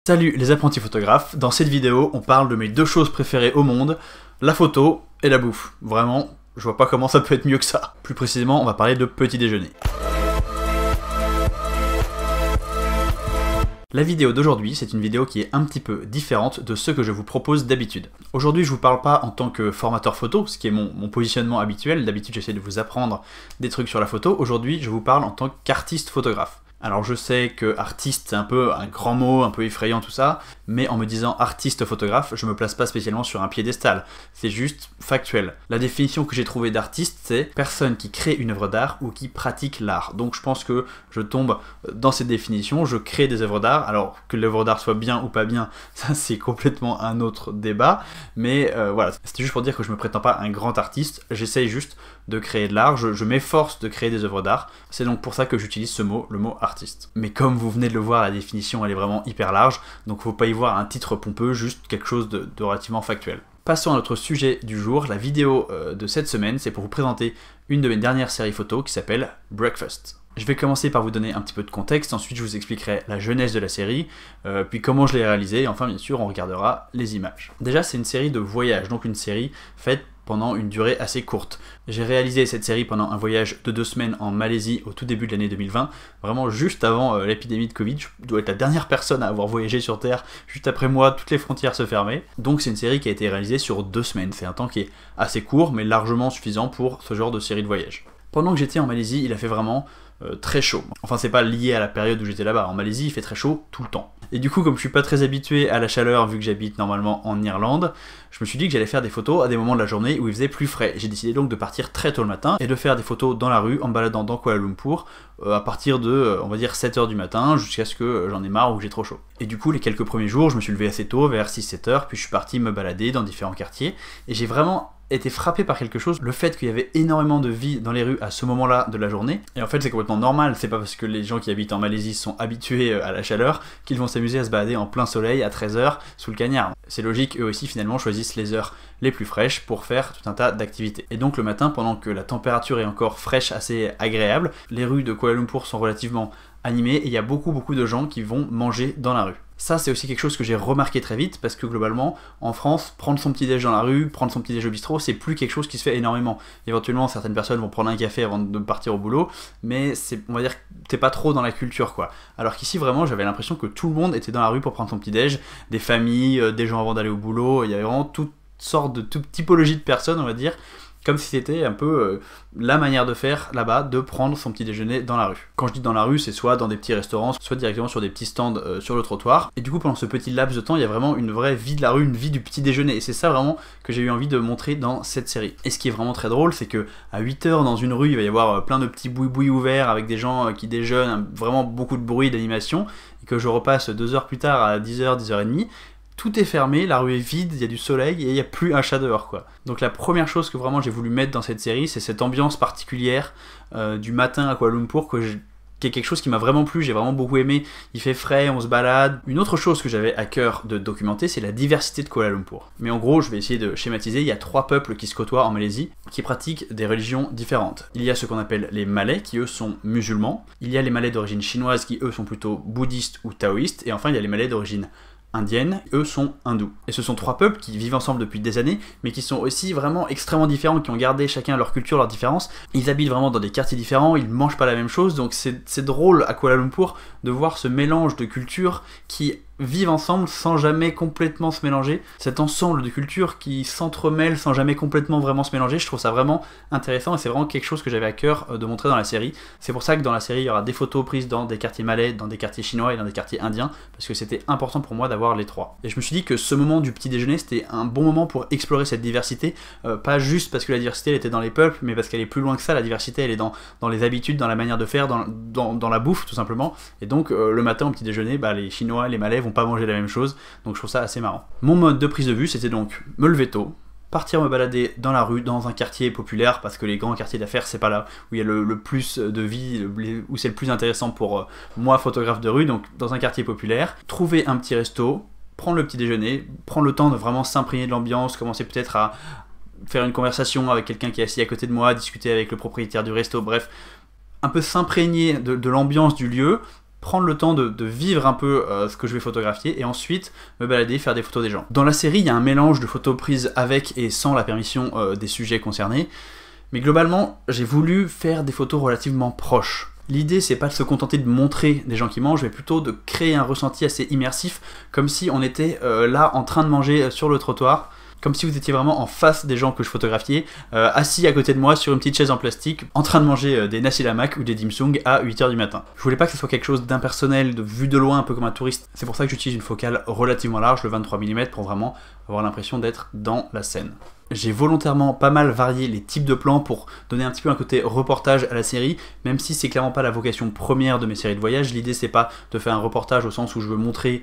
Salut les apprentis photographes, dans cette vidéo on parle de mes deux choses préférées au monde, la photo et la bouffe. Vraiment, je vois pas comment ça peut être mieux que ça. Plus précisément, on va parler de petit déjeuner. La vidéo d'aujourd'hui, c'est une vidéo qui est un petit peu différente de ce que je vous propose d'habitude. Aujourd'hui, je vous parle pas en tant que formateur photo, ce qui est mon positionnement habituel. D'habitude, j'essaie de vous apprendre des trucs sur la photo. Aujourd'hui, je vous parle en tant qu'artiste photographe. Alors je sais que artiste c'est un peu un grand mot, un peu effrayant tout ça, mais en me disant artiste photographe, je me place pas spécialement sur un piédestal, c'est juste factuel. La définition que j'ai trouvée d'artiste, c'est personne qui crée une œuvre d'art ou qui pratique l'art. Donc je pense que je tombe dans cette définition, je crée des œuvres d'art, alors que l'œuvre d'art soit bien ou pas bien, ça c'est complètement un autre débat, mais voilà, c'était juste pour dire que je me prétends pas un grand artiste, j'essaye juste de créer de l'art, je m'efforce de créer des œuvres d'art, c'est donc pour ça que j'utilise ce mot, le mot artiste. Mais comme vous venez de le voir, la définition elle est vraiment hyper large, donc faut pas y voir un titre pompeux, juste quelque chose de relativement factuel. Passons à notre sujet du jour, la vidéo de cette semaine, c'est pour vous présenter une de mes dernières séries photos qui s'appelle Breakfast. Je vais commencer par vous donner un petit peu de contexte, ensuite je vous expliquerai la genèse de la série, puis comment je l'ai réalisée, et enfin bien sûr on regardera les images. Déjà c'est une série de voyages, donc une série faite pendant une durée assez courte. J'ai réalisé cette série pendant un voyage de 2 semaines en Malaisie au tout début de l'année 2020, vraiment juste avant l'épidémie de Covid. Je dois être la dernière personne à avoir voyagé sur Terre, juste après moi, toutes les frontières se fermaient. Donc c'est une série qui a été réalisée sur 2 semaines, c'est un temps qui est assez court, mais largement suffisant pour ce genre de série de voyage. Pendant que j'étais en Malaisie, il a fait vraiment très chaud. Enfin c'est pas lié à la période où j'étais là-bas, en Malaisie il fait très chaud tout le temps. Et du coup comme je suis pas très habitué à la chaleur vu que j'habite normalement en Irlande, je me suis dit que j'allais faire des photos à des moments de la journée où il faisait plus frais. J'ai décidé donc de partir très tôt le matin et de faire des photos dans la rue en me baladant dans Kuala Lumpur à partir de on va dire 7h du matin jusqu'à ce que j'en ai marre ou que j'ai trop chaud. Et du coup les quelques premiers jours je me suis levé assez tôt vers 6-7h puis je suis parti me balader dans différents quartiers et j'ai vraiment été frappé par quelque chose, le fait qu'il y avait énormément de vie dans les rues à ce moment-là de la journée. Et en fait c'est complètement normal, c'est pas parce que les gens qui habitent en Malaisie sont habitués à la chaleur qu'ils vont s'amuser à se balader en plein soleil à 13h sous le cagnard. C'est logique, eux aussi finalement choisissent les heures les plus fraîches pour faire tout un tas d'activités. Et donc le matin, pendant que la température est encore fraîche, assez agréable, les rues de Kuala Lumpur sont relativement animées et il y a beaucoup de gens qui vont manger dans la rue. Ça c'est aussi quelque chose que j'ai remarqué très vite parce que globalement en France, prendre son petit déj dans la rue, prendre son petit déj au bistrot, c'est plus quelque chose qui se fait énormément. Éventuellement certaines personnes vont prendre un café avant de partir au boulot, mais c'est, on va dire que t'es pas trop dans la culture quoi. Alors qu'ici vraiment j'avais l'impression que tout le monde était dans la rue pour prendre son petit déj, des familles, des gens avant d'aller au boulot, il y avait vraiment toutes sortes de typologies de personnes on va dire, comme si c'était un peu la manière de faire là-bas, de prendre son petit déjeuner dans la rue. Quand je dis dans la rue, c'est soit dans des petits restaurants, soit directement sur des petits stands sur le trottoir. Et du coup, pendant ce petit laps de temps, il y a vraiment une vraie vie de la rue, une vie du petit déjeuner. Et c'est ça vraiment que j'ai eu envie de montrer dans cette série. Et ce qui est vraiment très drôle, c'est que à 8h dans une rue, il va y avoir plein de petits boui-boui ouverts avec des gens qui déjeunent, vraiment beaucoup de bruit, d'animation, et que je repasse 2 heures plus tard à 10h, 10h30. Tout est fermé, la rue est vide, il y a du soleil et il n'y a plus un chat dehors quoi. Donc la première chose que vraiment j'ai voulu mettre dans cette série, c'est cette ambiance particulière du matin à Kuala Lumpur qui est quelque chose qui m'a vraiment plu, j'ai vraiment beaucoup aimé. Il fait frais, on se balade. Une autre chose que j'avais à cœur de documenter, c'est la diversité de Kuala Lumpur. Mais en gros, je vais essayer de schématiser, il y a 3 peuples qui se côtoient en Malaisie, qui pratiquent des religions différentes. Il y a ce qu'on appelle les Malais, qui eux sont musulmans. Il y a les Malais d'origine chinoise, qui eux sont plutôt bouddhistes ou taoïstes. Et enfin, il y a les Malais d'origine indiennes, eux sont hindous. Et ce sont 3 peuples qui vivent ensemble depuis des années, mais qui sont aussi vraiment extrêmement différents, qui ont gardé chacun leur culture, leurs différences. Ils habitent vraiment dans des quartiers différents, ils mangent pas la même chose, donc c'est drôle à Kuala Lumpur de voir ce mélange de cultures qui vivent ensemble sans jamais complètement se mélanger. Cet ensemble de cultures qui s'entremêlent sans jamais complètement vraiment se mélanger, je trouve ça vraiment intéressant et c'est vraiment quelque chose que j'avais à cœur de montrer dans la série. C'est pour ça que dans la série, il y aura des photos prises dans des quartiers malais, dans des quartiers chinois et dans des quartiers indiens, parce que c'était important pour moi d'avoir les 3. Et je me suis dit que ce moment du petit déjeuner, c'était un bon moment pour explorer cette diversité, pas juste parce que la diversité elle était dans les peuples, mais parce qu'elle est plus loin que ça, la diversité elle est dans les habitudes, dans la manière de faire, dans la bouffe tout simplement. Et donc le matin au petit déjeuner, les Chinois, les Malais vont pas manger la même chose, donc je trouve ça assez marrant. Mon mode de prise de vue, c'était donc me lever tôt, partir me balader dans la rue, dans un quartier populaire, parce que les grands quartiers d'affaires, c'est pas là où il y a le plus de vie, où c'est le plus intéressant pour moi, photographe de rue, donc dans un quartier populaire, trouver un petit resto, prendre le petit déjeuner, prendre le temps de vraiment s'imprégner de l'ambiance, commencer peut-être à faire une conversation avec quelqu'un qui est assis à côté de moi, discuter avec le propriétaire du resto, bref, un peu s'imprégner de l'ambiance du lieu, prendre le temps de vivre un peu ce que je vais photographier et ensuite me balader, faire des photos des gens. Dans la série, il y a un mélange de photos prises avec et sans la permission des sujets concernés, mais globalement, j'ai voulu faire des photos relativement proches. L'idée, c'est pas de se contenter de montrer des gens qui mangent, mais plutôt de créer un ressenti assez immersif, comme si on était là en train de manger sur le trottoir, comme si vous étiez vraiment en face des gens que je photographiais, assis à côté de moi sur une petite chaise en plastique, en train de manger des nasi lemak ou des dim sum à 8h du matin. Je voulais pas que ce soit quelque chose d'impersonnel, de vue de loin, un peu comme un touriste. C'est pour ça que j'utilise une focale relativement large, le 23 mm, pour vraiment avoir l'impression d'être dans la scène. J'ai volontairement pas mal varié les types de plans pour donner un petit peu un côté reportage à la série, même si c'est clairement pas la vocation première de mes séries de voyage. L'idée c'est pas de faire un reportage au sens où je veux montrer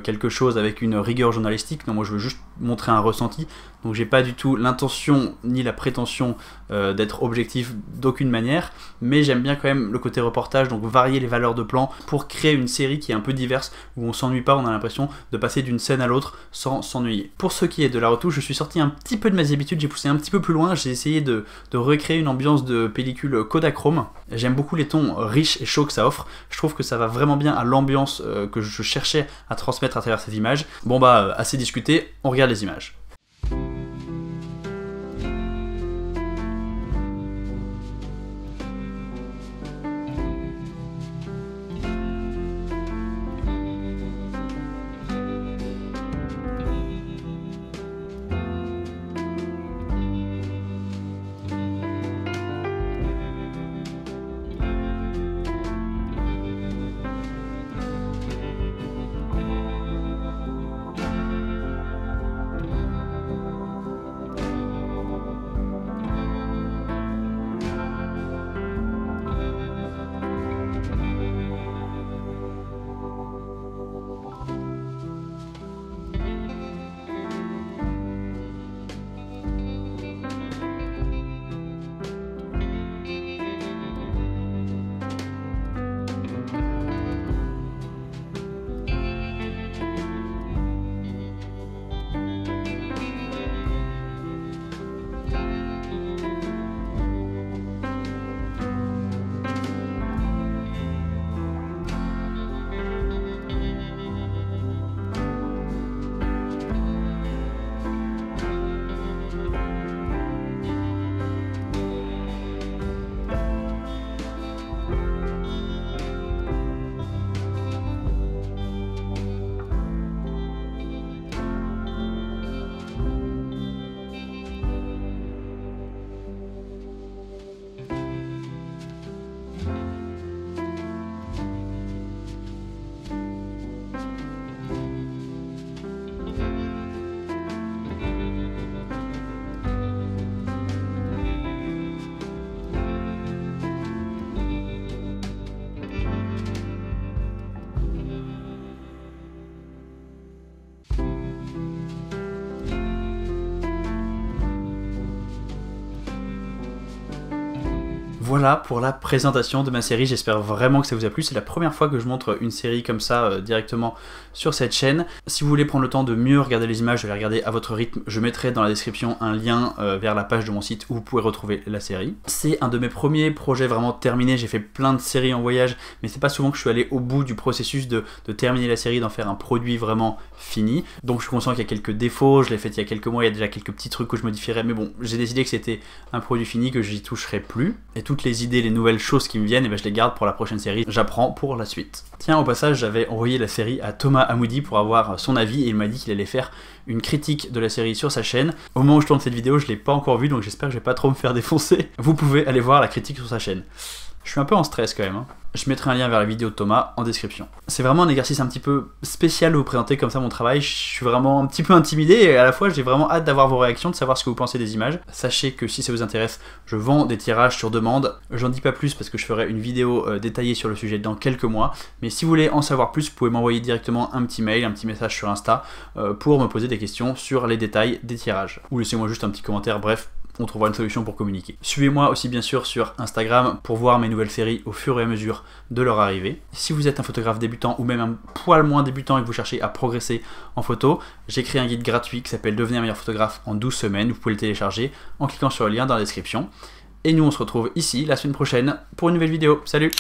quelque chose avec une rigueur journalistique, non, moi je veux juste montrer un ressenti, donc j'ai pas du tout l'intention ni la prétention d'être objectif d'aucune manière, mais j'aime bien quand même le côté reportage, donc varier les valeurs de plan pour créer une série qui est un peu diverse, où on s'ennuie pas, on a l'impression de passer d'une scène à l'autre sans s'ennuyer. Pour ce qui est de la retouche, je suis sorti un petit peu de mes habitudes, j'ai poussé un petit peu plus loin, j'ai essayé de recréer une ambiance de pellicule Kodachrome. J'aime beaucoup les tons riches et chauds que ça offre, je trouve que ça va vraiment bien à l'ambiance que je cherchais à transmettre à travers ces images. Bon bah, assez discuté, on regarde les images. Voilà pour la présentation de ma série, j'espère vraiment que ça vous a plu. C'est la première fois que je montre une série comme ça directement sur cette chaîne. Si vous voulez prendre le temps de mieux regarder les images, de les regarder à votre rythme, je mettrai dans la description un lien vers la page de mon site où vous pouvez retrouver la série. C'est un de mes premiers projets vraiment terminés, j'ai fait plein de séries en voyage, mais c'est pas souvent que je suis allé au bout du processus de terminer la série, d'en faire un produit vraiment fini. Donc je suis conscient qu'il y a quelques défauts, je l'ai fait il y a quelques mois, il y a déjà quelques petits trucs que je modifierais, mais bon, j'ai décidé que c'était un produit fini, que j'y toucherai plus. Et toutes les idées, les nouvelles choses qui me viennent, et ben je les garde pour la prochaine série, j'apprends pour la suite. Tiens, au passage, j'avais envoyé la série à Thomas Hamoudi pour avoir son avis, et il m'a dit qu'il allait faire une critique de la série sur sa chaîne. Au moment où je tourne cette vidéo, je l'ai pas encore vue, donc j'espère que je vais pas trop me faire défoncer. Vous pouvez aller voir la critique sur sa chaîne. Je suis un peu en stress quand même, hein. Je mettrai un lien vers la vidéo de Thomas en description. C'est vraiment un exercice un petit peu spécial de vous présenter comme ça mon travail. Je suis vraiment un petit peu intimidé et à la fois j'ai vraiment hâte d'avoir vos réactions, de savoir ce que vous pensez des images. Sachez que si ça vous intéresse, je vends des tirages sur demande. J'en dis pas plus parce que je ferai une vidéo détaillée sur le sujet dans quelques mois. Mais si vous voulez en savoir plus, vous pouvez m'envoyer directement un petit mail, un petit message sur Insta pour me poser des questions sur les détails des tirages. Ou laissez-moi juste un petit commentaire, bref. On trouvera une solution pour communiquer. Suivez-moi aussi bien sûr sur Instagram pour voir mes nouvelles séries au fur et à mesure de leur arrivée. Si vous êtes un photographe débutant ou même un poil moins débutant et que vous cherchez à progresser en photo, j'ai créé un guide gratuit qui s'appelle Devenir meilleur photographe en 12 semaines. Vous pouvez le télécharger en cliquant sur le lien dans la description. Et nous on se retrouve ici la semaine prochaine pour une nouvelle vidéo. Salut!